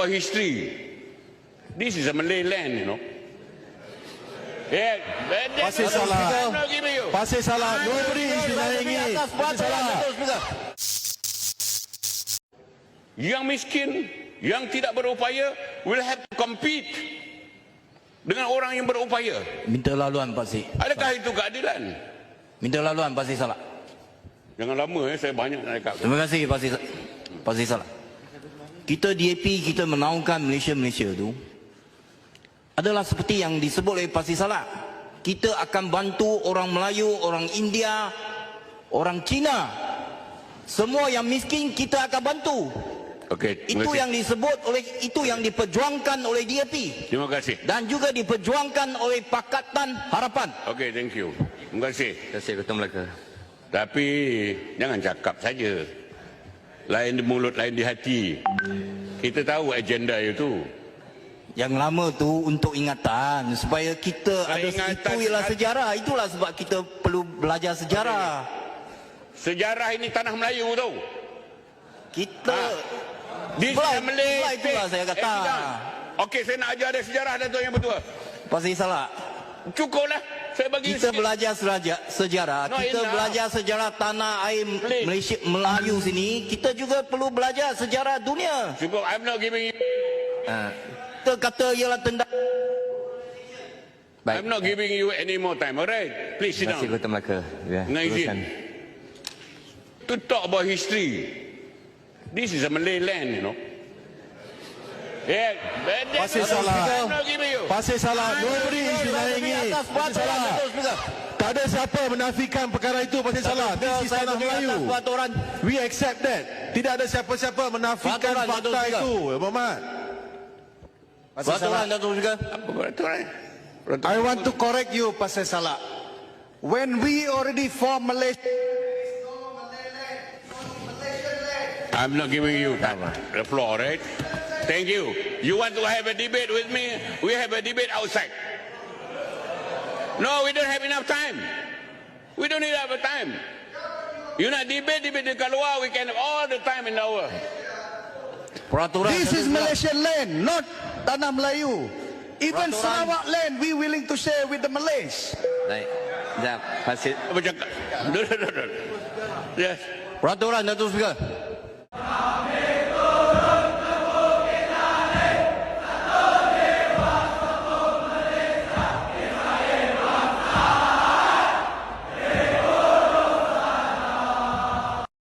about history. This is a Malay land, you know. Yeah, Pasir Salah. I'm not giving you. Pasir Salah. Nobody is denying it. Pasir Salah. Yang miskin, yang tidak berupaya will have to compete dengan orang yang berupaya. Minta laluan Pasir. Adakah itu keadilan? Minta laluan Pasir Salah. Jangan lama saya banyak nak cakap. Terima kasih Pasir Salah. Kita DAP, kita menaungkan Malaysia tu adalah seperti yang disebut oleh Pasir Salah. Kita akan bantu orang Melayu, orang India, orang Cina. Semua yang miskin kita akan bantu. Okey, Itu yang disebut oleh, itu yang diperjuangkan oleh DAP. terima kasih. Dan juga diperjuangkan oleh Pakatan Harapan. Okey, thank you. Terima kasih. Terima kasih Ketua Melaka. Tapi jangan cakap saja. Lain di mulut, lain di hati. Kita tahu agenda itu. Yang lama tu untuk ingatan supaya kita Ingatan itu ialah sejarah. Itulah sebab kita perlu belajar sejarah. Sejarah ini tanah Melayu tu. Kita This is a Malay itulah state. saya kata. Okey, saya nak ajar dia sejarah Datuk Yang Bertua. Pasir Salah. Cukuplah. Saya bagi Kita sikit. belajar sejarah. No, Kita enough. belajar sejarah tanah air Please. Malaysia, Melayu sini. Kita juga perlu belajar sejarah dunia. Cukup, I'm not giving you. Kita kata ialah tendang. I'm not giving you any more time. Alright, please sit down. Ketua Melaka. Ya, Dengan izin. To talk about history. This is a Malay land, you know. Yeah, Pasir Salah. I'm not giving you. Pasir Salah. Nobody is denying it. Pasir Salah. Tak ada siapa menafikan perkara itu Pasir Salah. This is tanah Melayu. We accept that. Tidak ada siapa-siapa menafikan Peraturan, fakta Datuk itu, Muhammad. Pasir Salah. Apa peraturan? I want to correct you, Pasir Salah. When we already form Malaysia, I'm not giving you the floor, right? Thank you. You want to have a debate with me? We have a debate outside. No, we don't have enough time. We don't need enough time. You nak debate dekat luar, we can have all the time in our. Peraturan. this is Malaysian land, not Tanah Melayu. Even Sarawak land, we willing to share with the Malays. Baik. Sekejap. Pasir. Apa cakap? Yes. Peraturan Datuk Speaker.